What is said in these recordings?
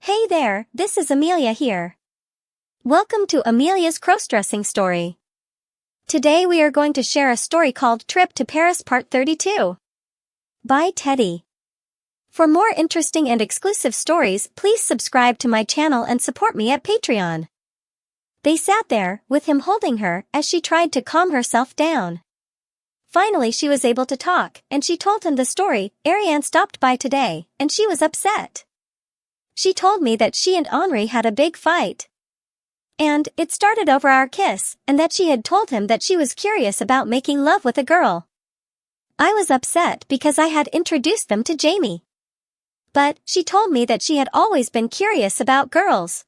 Hey there, this is Amelia here. Welcome to Amelia's crossdressing story. Today we are going to share a story called Trip to Paris Part 32. By Teddy. For more interesting and exclusive stories, please subscribe to my channel and support me at Patreon. They sat there, with him holding her, as she tried to calm herself down. Finally she was able to talk, and she told him the story. Ariane stopped by today, and she was upset. She told me that she and Henri had a big fight. And it started over our kiss, and that she had told him that she was curious about making love with a girl. I was upset because I had introduced them to Jamie. But she told me that she had always been curious about girls.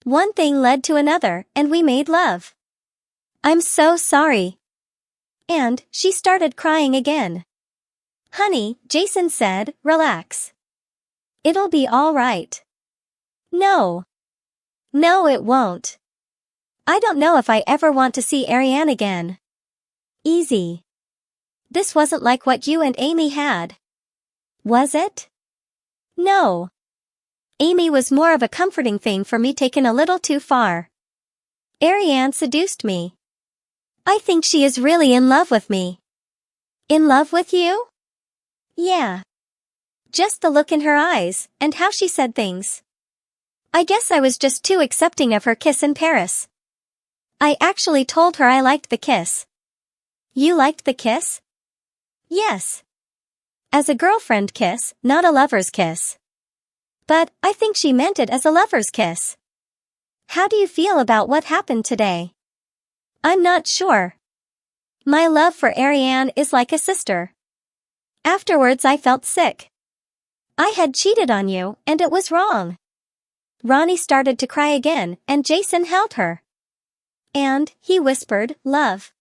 One thing led to another, and we made love. I'm so sorry. And she started crying again. Honey, Jason said, relax. It'll be all right. No. No, it won't. I don't know if I ever want to see Ariane again. Easy. This wasn't like what you and Amy had. Was it? No. Amy was more of a comforting thing for me, taken a little too far. Ariane seduced me. I think she is really in love with me. In love with you? Yeah. Just the look in her eyes, and how she said things. I guess I was just too accepting of her kiss in Paris. I actually told her I liked the kiss. You liked the kiss? Yes. As a girlfriend kiss, not a lover's kiss. But I think she meant it as a lover's kiss. How do you feel about what happened today? I'm not sure. My love for Ariane is like a sister. Afterwards I felt sick. I had cheated on you, and it was wrong. Ronnie started to cry again, and Jason held her. And he whispered, love.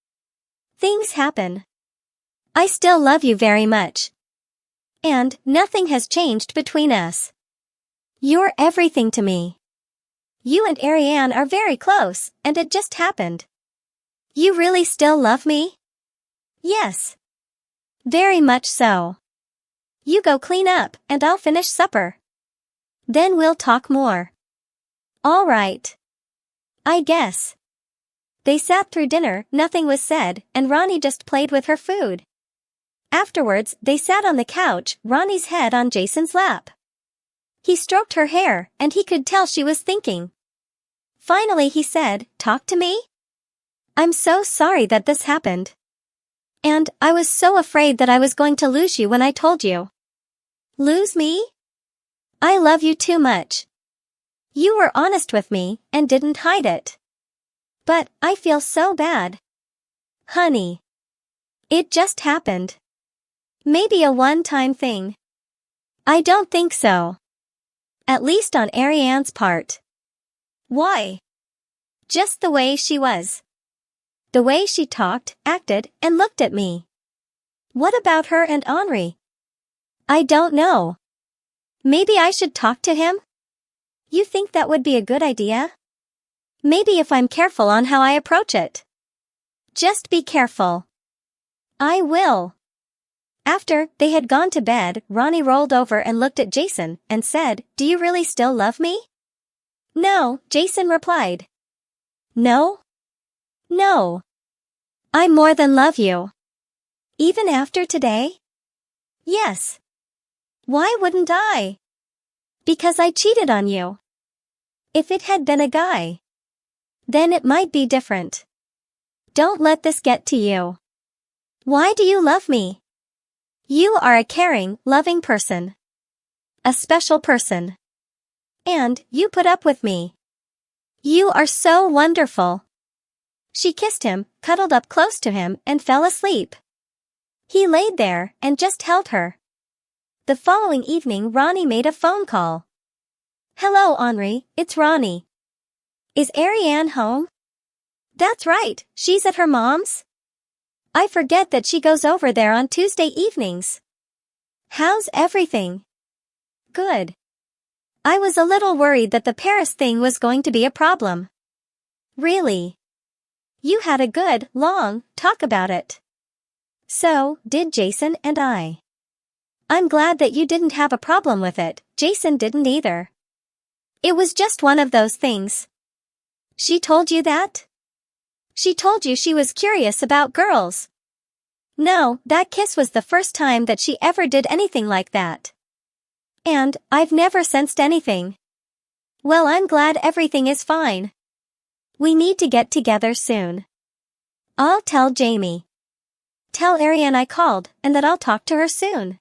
Things happen. I still love you very much. And nothing has changed between us. You're everything to me. You and Ariane are very close, and it just happened. You really still love me? Yes. Very much so. You go clean up, and I'll finish supper. Then we'll talk more. All right. I guess. They sat through dinner, nothing was said, and Ronnie just played with her food. Afterwards, they sat on the couch, Ronnie's head on Jason's lap. He stroked her hair, and he could tell she was thinking. Finally he said, talk to me? I'm so sorry that this happened. And I was so afraid that I was going to lose you when I told you. Lose me? I love you too much. You were honest with me, and didn't hide it. But I feel so bad. Honey. It just happened. Maybe a one-time thing. I don't think so. At least on Ariane's part. Why? Just the way she was. The way she talked, acted, and looked at me. What about her and Henri? I don't know. Maybe I should talk to him? You think that would be a good idea? Maybe if I'm careful on how I approach it. Just be careful. I will. After they had gone to bed, Ronnie rolled over and looked at Jason, and said, do you really still love me? No, Jason replied. No? No. I more than love you. Even after today? Yes. Why wouldn't I? Because I cheated on you. If it had been a guy, then it might be different. Don't let this get to you. Why do you love me? You are a caring, loving person. A special person. And you put up with me. You are so wonderful. She kissed him, cuddled up close to him, and fell asleep. He laid there, and just held her. The following evening Ronnie made a phone call. Hello Henri, it's Ronnie. Is Ariane home? That's right, she's at her mom's. I forget that she goes over there on Tuesday evenings. How's everything? Good. I was a little worried that the Paris thing was going to be a problem. Really? You had a good, long talk about it. So did Jason and I. I'm glad that you didn't have a problem with it. Jason didn't either. It was just one of those things. She told you that? She told you she was curious about girls. No, that kiss was the first time that she ever did anything like that. And I've never sensed anything. Well, I'm glad everything is fine. We need to get together soon. I'll tell Jamie. Tell Ariane I called and that I'll talk to her soon.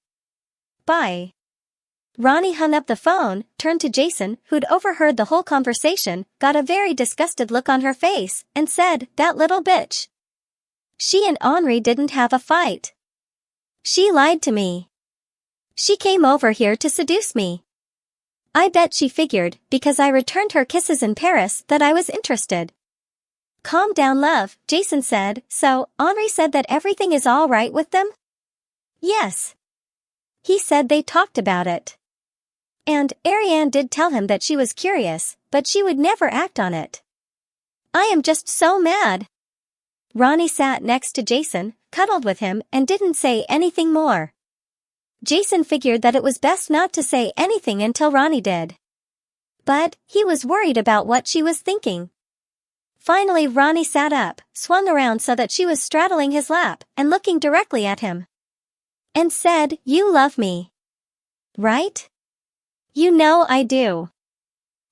Bye. Ronnie hung up the phone, turned to Jason, who'd overheard the whole conversation, got a very disgusted look on her face, and said, "That little bitch. She and Henri didn't have a fight. She lied to me. She came over here to seduce me. I bet she figured, because I returned her kisses in Paris, that I was interested." "Calm down, love," Jason said. "So, Henri said that everything is all right with them?" "Yes. He said they talked about it. And Ariane did tell him that she was curious, but she would never act on it. I am just so mad." Ronnie sat next to Jason, cuddled with him, and didn't say anything more. Jason figured that it was best not to say anything until Ronnie did. But he was worried about what she was thinking. Finally, Ronnie sat up, swung around so that she was straddling his lap and looking directly at him. And said, "You love me. Right? You know I do.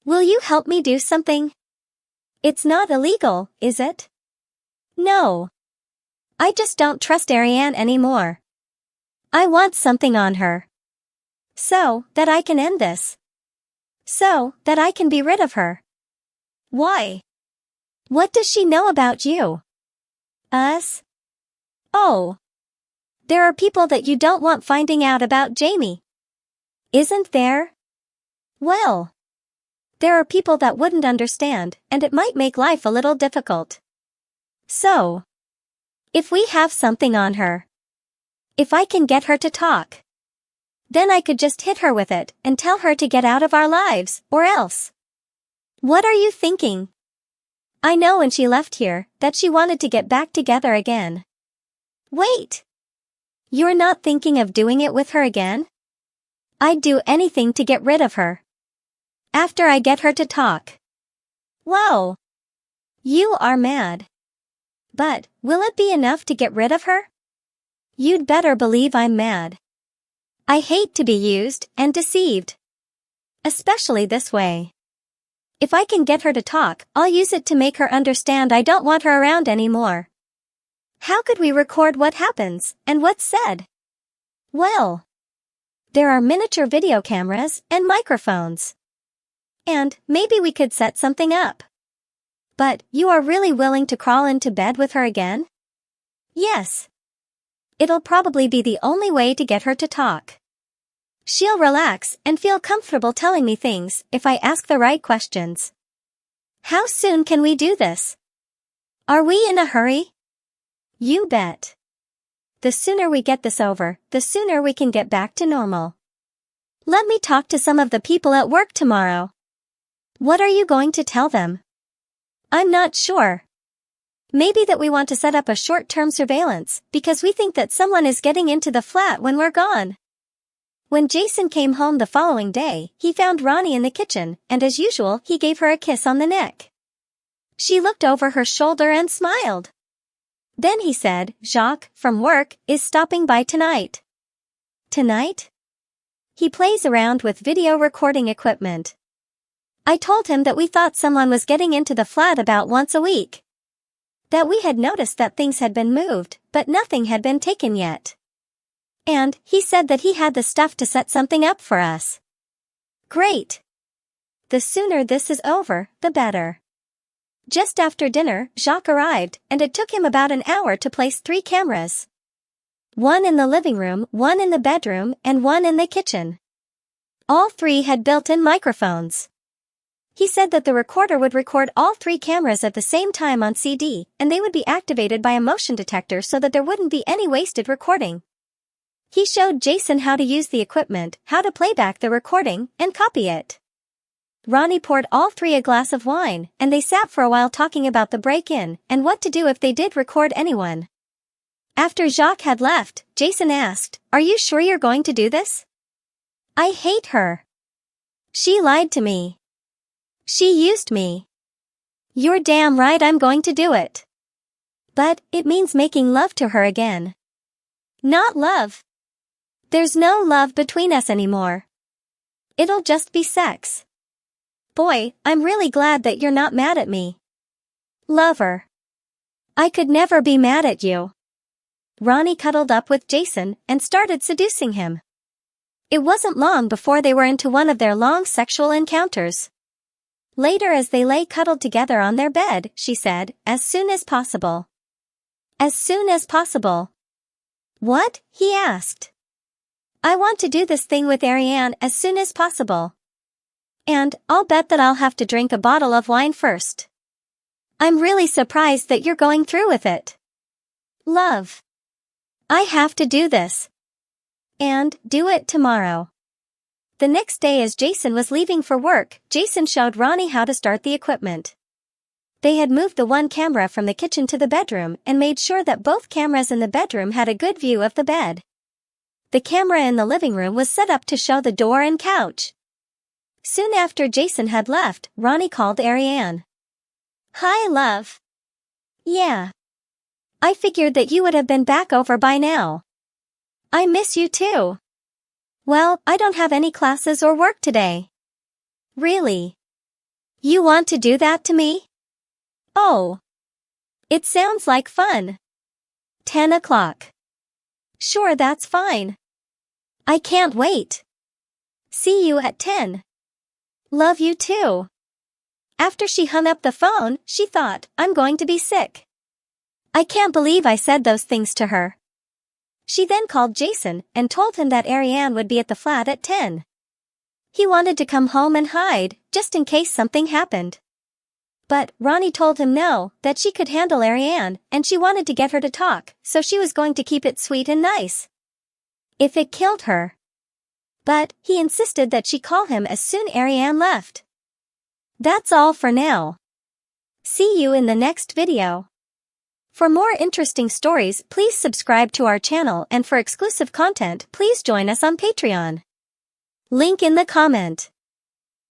Will you help me do something? It's not illegal, is it?" "No. I just don't trust Ariane anymore. I want something on her. So that I can end this. So that I can be rid of her." "Why? What does she know about you?" "Us? Oh. There are people that you don't want finding out about Jamie. Isn't there? Well. There are people that wouldn't understand, and it might make life a little difficult. So. If we have something on her. If I can get her to talk. Then I could just hit her with it and tell her to get out of our lives, or else. What are you thinking? I know when she left here, that she wanted to get back together again." "Wait. You're not thinking of doing it with her again?" "I'd do anything to get rid of her. After I get her to talk." "Whoa. You are mad. But, will it be enough to get rid of her?" "You'd better believe I'm mad. I hate to be used and deceived. Especially this way. If I can get her to talk, I'll use it to make her understand I don't want her around anymore." "How could we record what happens, and what's said?" "Well. There are miniature video cameras and microphones. And maybe we could set something up." "But, you are really willing to crawl into bed with her again?" "Yes. It'll probably be the only way to get her to talk. She'll relax and feel comfortable telling me things if I ask the right questions." "How soon can we do this? Are we in a hurry?" "You bet. The sooner we get this over, the sooner we can get back to normal. Let me talk to some of the people at work tomorrow." "What are you going to tell them?" "I'm not sure. Maybe that we want to set up a short-term surveillance, because we think that someone is getting into the flat when we're gone." When Jason came home the following day, he found Ronnie in the kitchen, and as usual he gave her a kiss on the neck. She looked over her shoulder and smiled. Then he said, "Jacques, from work, is stopping by tonight." "Tonight?" "He plays around with video recording equipment. I told him that we thought someone was getting into the flat about once a week. That we had noticed that things had been moved, but nothing had been taken yet. And he said that he had the stuff to set something up for us." "Great. The sooner this is over, the better." Just after dinner, Jacques arrived, and it took him about an hour to place 3 cameras. One in the living room, one in the bedroom, and one in the kitchen. All 3 had built-in microphones. He said that the recorder would record all 3 cameras at the same time on CD, and they would be activated by a motion detector so that there wouldn't be any wasted recording. He showed Jason how to use the equipment, how to play back the recording, and copy it. Ronnie poured all 3 a glass of wine, and they sat for a while talking about the break-in, and what to do if they did record anyone. After Jacques had left, Jason asked, "Are you sure you're going to do this?" "I hate her. She lied to me. She used me. You're damn right I'm going to do it. But it means making love to her again. Not love. There's no love between us anymore. It'll just be sex. Boy, I'm really glad that you're not mad at me. Lover. I could never be mad at you. Ronnie cuddled up with Jason and started seducing him. It wasn't long before they were into one of their long sexual encounters. Later, as they lay cuddled together on their bed, she said, "As soon as possible." As soon as possible. What? He asked. I want to do this thing with Ariane as soon as possible. And I'll bet that I'll have to drink a bottle of wine first. I'm really surprised that you're going through with it. Love. I have to do this. And do it tomorrow. The next day, as Jason was leaving for work, Jason showed Ronnie how to start the equipment. They had moved the one camera from the kitchen to the bedroom and made sure that both cameras in the bedroom had a good view of the bed. The camera in the living room was set up to show the door and couch. Soon after Jason had left, Ronnie called Ariane. Hi, love. Yeah. I figured that you would have been back over by now. I miss you too. Well, I don't have any classes or work today. Really? You want to do that to me? Oh. It sounds like fun. 10 o'clock. Sure, that's fine. I can't wait. See you at 10. Love you too. After she hung up the phone, she thought, I'm going to be sick. I can't believe I said those things to her. She then called Jason and told him that Ariane would be at the flat at 10. He wanted to come home and hide, just in case something happened. But Ronnie told him no, that she could handle Ariane, and she wanted to get her to talk, so she was going to keep it sweet and nice. If it killed her. But he insisted that she call him as soon as Ariane left. That's all for now. See you in the next video. For more interesting stories, please subscribe to our channel, and for exclusive content, please join us on Patreon. Link in the comment.